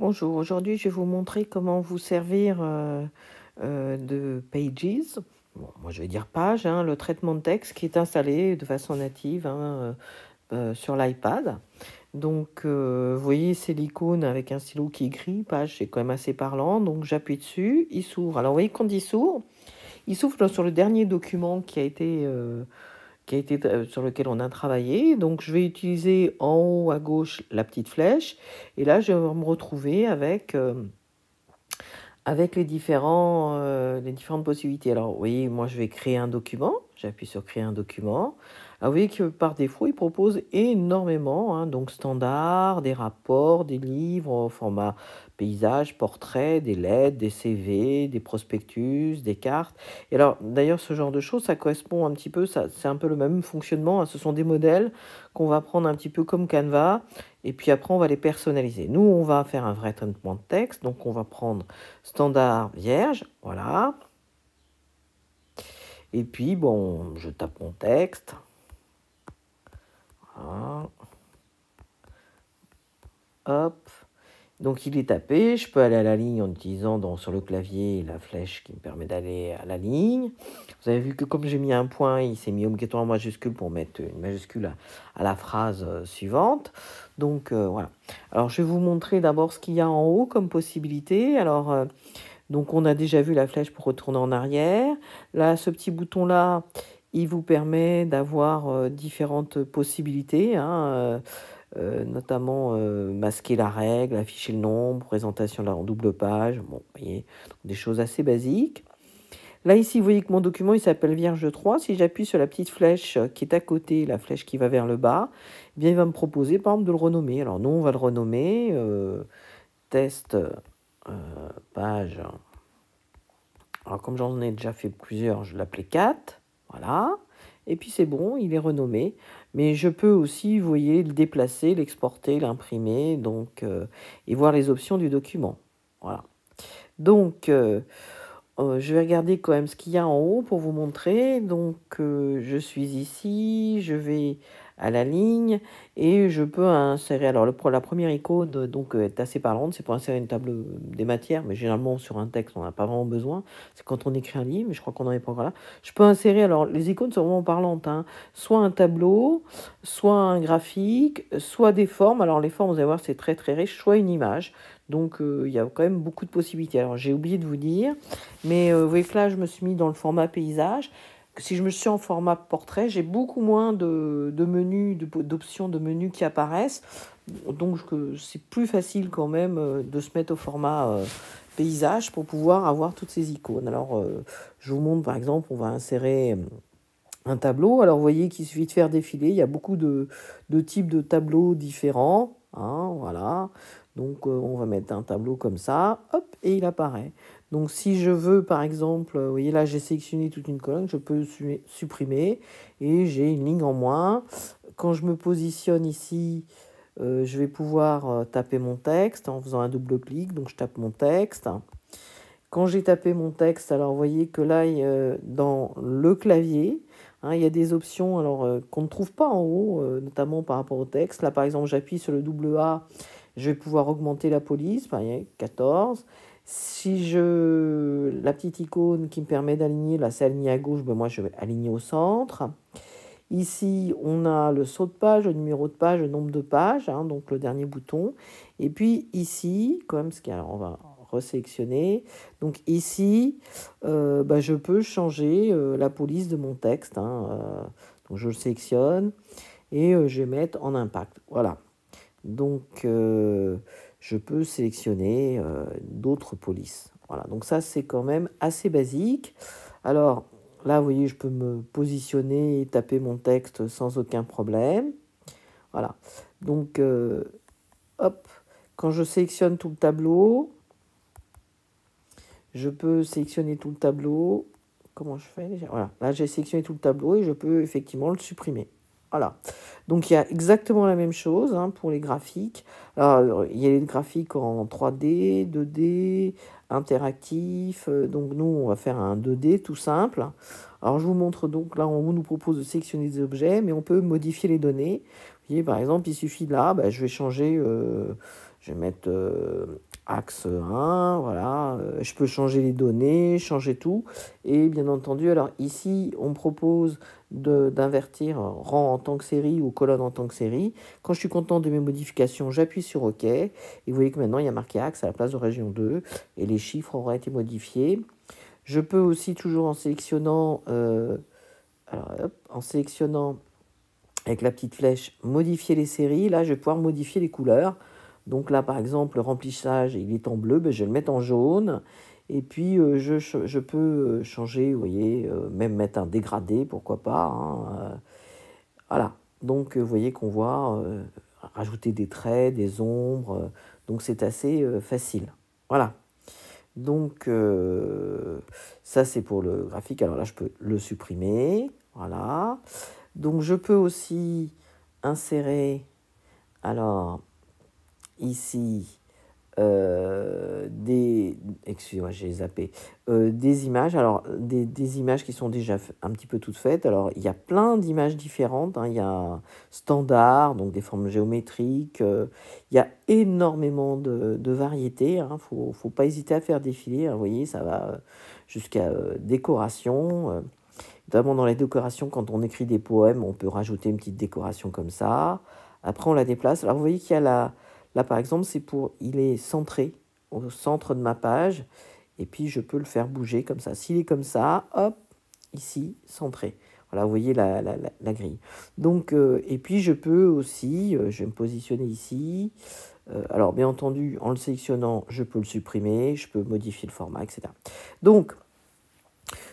Bonjour, aujourd'hui je vais vous montrer comment vous servir de Pages. Bon, moi je vais dire Page, hein, le traitement de texte qui est installé de façon native sur l'iPad. Donc vous voyez c'est l'icône avec un stylo qui écrit, Page c'est quand même assez parlant, donc j'appuie dessus, il s'ouvre. Alors vous voyez quand il s'ouvre sur le dernier document qui a été sur lequel on a travaillé. Donc je vais utiliser en haut à gauche la petite flèche et là je vais me retrouver avec les différentes possibilités. Alors, oui, moi, je vais créer un document. J'appuie sur créer un document. Alors, vous voyez que par défaut, il propose énormément, hein, donc standard, des rapports, des livres au format paysage, portrait, des lettres, des CV, des prospectus, des cartes. Et alors, d'ailleurs, ce genre de choses, ça correspond un petit peu, c'est un peu le même fonctionnement, hein. Ce sont des modèles qu'on va prendre un petit peu comme Canva, et puis après, on va les personnaliser. Nous, on va faire un vrai traitement de texte, donc on va prendre standard vierge, voilà. Et puis, bon, je tape mon texte. Voilà. Hop. Donc, il est tapé. Je peux aller à la ligne en utilisant sur le clavier la flèche qui me permet d'aller à la ligne. Vous avez vu que comme j'ai mis un point, il s'est mis obligatoirement en majuscule pour mettre une majuscule à la phrase suivante. Donc, voilà. Alors, je vais vous montrer d'abord ce qu'il y a en haut comme possibilité. Alors, donc on a déjà vu la flèche pour retourner en arrière. Là, ce petit bouton-là, il vous permet d'avoir différentes possibilités, hein, notamment masquer la règle, afficher le nombre, présentation là en double page, bon, vous voyez, des choses assez basiques. Là, ici, vous voyez que mon document, il s'appelle Vierge 3. Si j'appuie sur la petite flèche qui est à côté, la flèche qui va vers le bas, eh bien, il va me proposer, par exemple, de le renommer. Alors, nous, on va le renommer test page. Alors, comme j'en ai déjà fait plusieurs, je l'appelais 4. Voilà. Et puis, c'est bon, il est renommé. Mais je peux aussi, vous voyez, le déplacer, l'exporter, l'imprimer, et voir les options du document. Voilà. Donc, je vais regarder quand même ce qu'il y a en haut pour vous montrer. Donc, je suis ici, je vais à la ligne et je peux insérer. Alors, la première icône est assez parlante, c'est pour insérer une table des matières, mais généralement sur un texte, on n'a pas vraiment besoin. C'est quand on écrit un livre, mais je crois qu'on n'en est pas encore là. Je peux insérer, alors les icônes sont vraiment parlantes, hein, soit un tableau, soit un graphique, soit des formes. Alors, les formes, vous allez voir, c'est très très riche, soit une image. Donc, il y a quand même beaucoup de possibilités. Alors, j'ai oublié de vous dire. Mais vous voyez que là, je me suis mis dans le format paysage. Si je me suis en format portrait, j'ai beaucoup moins de menus, d'options de menus qui apparaissent. Donc, c'est plus facile quand même de se mettre au format paysage pour pouvoir avoir toutes ces icônes. Alors, je vous montre par exemple, on va insérer un tableau. Alors, vous voyez qu'il suffit de faire défiler. Il y a beaucoup de types de tableaux différents, hein, voilà. Donc, on va mettre un tableau comme ça, hop, et il apparaît. Donc, si je veux, par exemple, vous voyez là, j'ai sélectionné toute une colonne, je peux supprimer et j'ai une ligne en moins. Quand je me positionne ici, je vais pouvoir taper mon texte en faisant un double clic. Donc, je tape mon texte. Quand j'ai tapé mon texte, alors vous voyez que là, dans le clavier, hein, il y a des options alors, qu'on ne trouve pas en haut, notamment par rapport au texte. Là, par exemple, j'appuie sur le double A, je vais pouvoir augmenter la police, par exemple, 14. Si la petite icône qui me permet d'aligner, là, c'est aligné à gauche, ben moi, je vais aligner au centre. Ici, on a le saut de page, le numéro de page, le nombre de pages, hein, donc le dernier bouton. Et puis ici, comme ce alors on va resélectionner. Donc ici, je peux changer la police de mon texte, hein, donc je le sélectionne et je vais mettre en impact. Voilà. Donc je peux sélectionner d'autres polices. Voilà. Donc ça, c'est quand même assez basique. Alors, là, vous voyez, je peux me positionner et taper mon texte sans aucun problème. Voilà. Donc, hop, quand je sélectionne tout le tableau, je peux sélectionner tout le tableau. Comment je fais déjà? Voilà. Là, j'ai sélectionné tout le tableau et je peux effectivement le supprimer. Voilà. Donc, il y a exactement la même chose, hein, pour les graphiques. Alors, il y a les graphiques en 3D, 2D, interactif. Donc, nous, on va faire un 2D tout simple. Alors, je vous montre donc, là, on nous propose de sélectionner des objets, mais on peut modifier les données. Vous voyez, par exemple, il suffit de là, je vais changer, Je vais mettre axe 1, voilà. Je peux changer les données, changer tout. Et bien entendu, alors ici, on me propose d'invertir rang en tant que série ou colonne en tant que série. Quand je suis content de mes modifications, j'appuie sur OK. Et vous voyez que maintenant, il y a marqué axe à la place de région 2. Et les chiffres auraient été modifiés. Je peux aussi, toujours en sélectionnant, en sélectionnant avec la petite flèche, modifier les séries. Là, je vais pouvoir modifier les couleurs. Donc là, par exemple, le remplissage, il est en bleu, ben, je vais le mettre en jaune. Et puis, je peux changer, vous voyez, même mettre un dégradé, pourquoi pas. Hein, voilà. Donc, vous voyez qu'on voit rajouter des traits, des ombres. Donc, c'est assez facile. Voilà. Donc, ça, c'est pour le graphique. Alors là, je peux le supprimer. Voilà. Donc, je peux aussi insérer, alors, ici, excusez-moi, j'ai zappé, des images. Alors, des images qui sont déjà un petit peu toutes faites. Alors, il y a plein d'images différentes. Hein. Il y a standard, donc des formes géométriques. Il y a énormément de variétés. Hein. Faut pas hésiter à faire défiler. Hein. Vous voyez, ça va jusqu'à décoration. Notamment dans les décorations, quand on écrit des poèmes, on peut rajouter une petite décoration comme ça. Après, on la déplace. Alors, vous voyez qu'il y a là, par exemple, il est centré au centre de ma page. Et puis, je peux le faire bouger comme ça. S'il est comme ça, hop, ici, centré. Voilà, vous voyez la grille. Donc, et puis, je peux aussi, je vais me positionner ici. Alors, bien entendu, en le sélectionnant, je peux le supprimer. Je peux modifier le format, etc. Donc,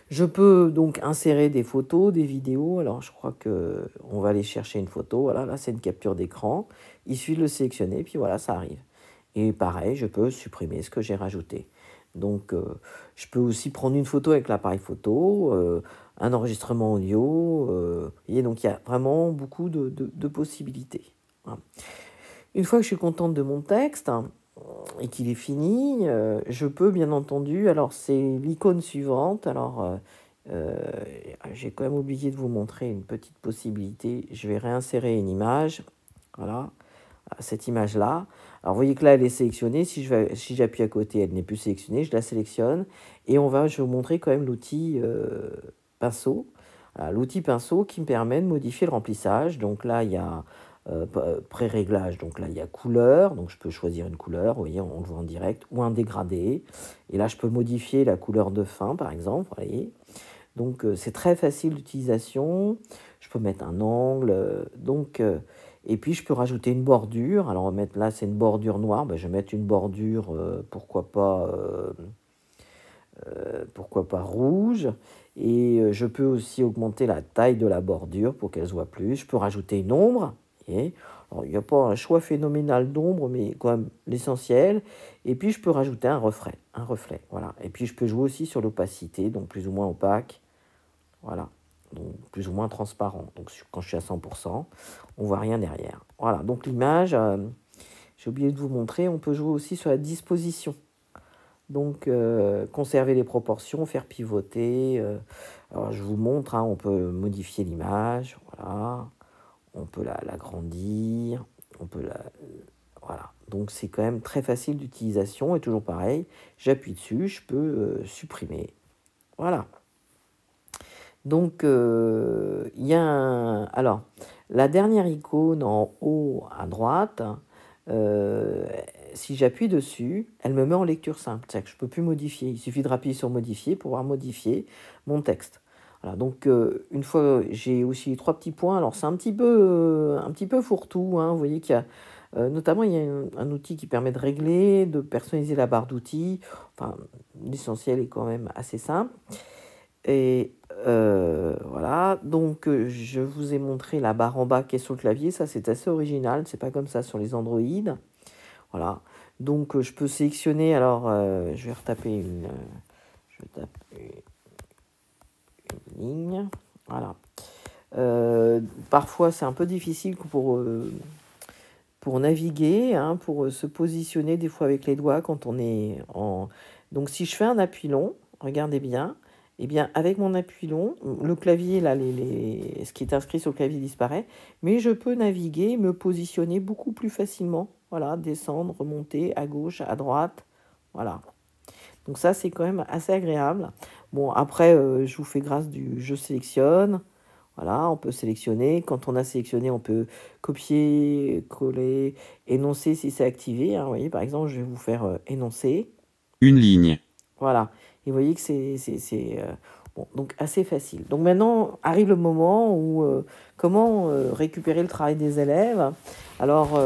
je peux donc insérer des photos, des vidéos. Alors, je crois qu'on va aller chercher une photo. Voilà, là, c'est une capture d'écran. Il suffit de le sélectionner, puis voilà, ça arrive. Et pareil, je peux supprimer ce que j'ai rajouté. Donc, je peux aussi prendre une photo avec l'appareil photo, un enregistrement audio. Vous voyez, donc il y a vraiment beaucoup de possibilités. Voilà. Une fois que je suis contente de mon texte, hein, et qu'il est fini, je peux bien entendu, alors c'est l'icône suivante, alors j'ai quand même oublié de vous montrer une petite possibilité, je vais réinsérer une image, voilà, cette image-là. Alors vous voyez que là elle est sélectionnée, si j'appuie à côté elle n'est plus sélectionnée, je la sélectionne, et je vais vous montrer quand même l'outil pinceau, voilà, l'outil pinceau qui me permet de modifier le remplissage. Donc là il y a pré-réglage, donc là il y a couleur, donc je peux choisir une couleur, vous voyez, on le voit en direct, ou un dégradé, et là je peux modifier la couleur de fin par exemple, vous voyez. Donc c'est très facile d'utilisation, je peux mettre un angle, et puis je peux rajouter une bordure. Alors on va mettre là, c'est une bordure noire, ben, je vais mettre une bordure, pourquoi pas rouge, et je peux aussi augmenter la taille de la bordure pour qu'elle soit plus, je peux rajouter une ombre. Alors, il n'y a pas un choix phénoménal d'ombre, mais quand même l'essentiel. Et puis, je peux rajouter un reflet, voilà. Et puis, je peux jouer aussi sur l'opacité, donc plus ou moins opaque, voilà. Donc, plus ou moins transparent. Donc, quand je suis à 100%, on voit rien derrière. Voilà, donc l'image, j'ai oublié de vous montrer, on peut jouer aussi sur la disposition. Donc, conserver les proportions, faire pivoter. Alors, je vous montre, hein, on peut modifier l'image, voilà. On peut l'agrandir, voilà. Donc c'est quand même très facile d'utilisation et toujours pareil, j'appuie dessus, je peux supprimer. Voilà. Donc il y a alors la dernière icône en haut à droite, si j'appuie dessus, elle me met en lecture simple, c'est-à-dire que je ne peux plus modifier. Il suffit de rappuyer sur modifier pour pouvoir modifier mon texte. Voilà, donc une fois, j'ai aussi 3 petits points. Alors c'est un petit peu fourre-tout, hein. Vous voyez qu'il y a notamment il y a un outil qui permet de régler, de personnaliser la barre d'outils. Enfin, l'essentiel est quand même assez simple. Et voilà, donc je vous ai montré la barre en bas qui est sur le clavier. Ça c'est assez original, c'est pas comme ça sur les Android. Voilà, donc je peux sélectionner. Alors je vais retaper je tape une ligne, voilà. Parfois c'est un peu difficile pour naviguer, hein, pour se positionner des fois avec les doigts quand on est en... Donc si je fais un appui long, regardez bien, eh bien avec mon appui long, le clavier, là, ce qui est inscrit sur le clavier disparaît, mais je peux naviguer, me positionner beaucoup plus facilement. voilà, descendre, remonter à gauche, à droite, voilà. Donc ça, c'est quand même assez agréable. Bon, après, je vous fais grâce du je sélectionne. Voilà, on peut sélectionner. Quand on a sélectionné, on peut copier, coller, énoncer si c'est activé, hein. Vous voyez, par exemple, je vais vous faire énoncer. Une ligne. Voilà. Et vous voyez que bon, donc assez facile. Donc maintenant arrive le moment où comment récupérer le travail des élèves. Alors,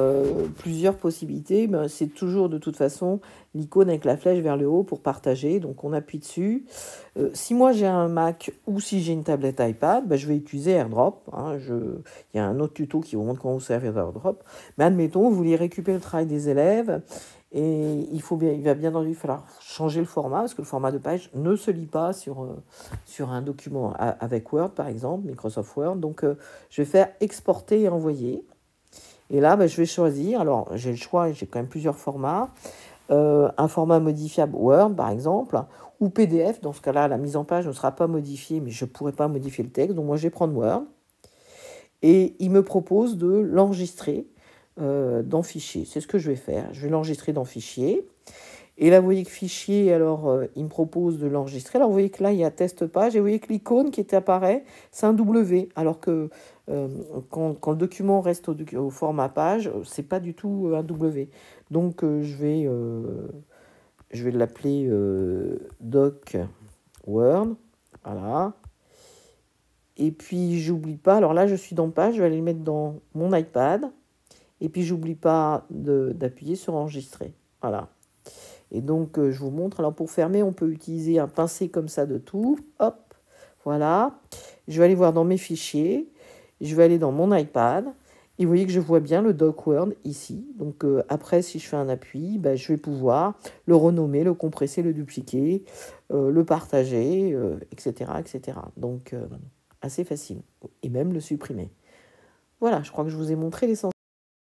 plusieurs possibilités. Ben, c'est toujours de toute façon l'icône avec la flèche vers le haut pour partager. Donc on appuie dessus. Si moi j'ai un Mac ou si j'ai une tablette iPad, ben, je vais utiliser AirDrop, hein. Il y a un autre tuto qui vous montre comment vous servir d'AirDrop. Mais admettons, vous voulez récupérer le travail des élèves. Et il va bien entendu falloir changer le format, parce que le format de page ne se lit pas sur un document avec Word, par exemple, Microsoft Word. Donc, je vais faire exporter et envoyer. Et là, je vais choisir. Alors, j'ai le choix, j'ai quand même plusieurs formats. Un format modifiable Word, par exemple, ou PDF. Dans ce cas-là, la mise en page ne sera pas modifiée, mais je ne pourrai pas modifier le texte. Donc, moi, je vais prendre Word. Et il me propose de l'enregistrer dans Fichier. C'est ce que je vais faire. Je vais l'enregistrer dans Fichier. Et là, vous voyez que Fichier, alors, il me propose de l'enregistrer. Alors, vous voyez que là, il y a test page. Et vous voyez que l'icône qui apparaît, c'est un W. Alors que quand le document reste au format page, c'est pas du tout un W. Donc, je vais l'appeler Doc Word. Voilà. Et puis, j'oublie pas. Alors là, je suis dans page. Je vais aller le mettre dans mon iPad. Et puis, j'oublie pas d'appuyer sur enregistrer. Voilà. Et donc, je vous montre. Alors, pour fermer, on peut utiliser un pincé comme ça de tout. Hop, voilà. Je vais aller voir dans mes fichiers. Je vais aller dans mon iPad. Et vous voyez que je vois bien le Doc Word ici. Donc, après, si je fais un appui, je vais pouvoir le renommer, le compresser, le dupliquer, le partager, etc., etc. Donc, assez facile. Et même le supprimer. Voilà, je crois que je vous ai montré l'essentiel.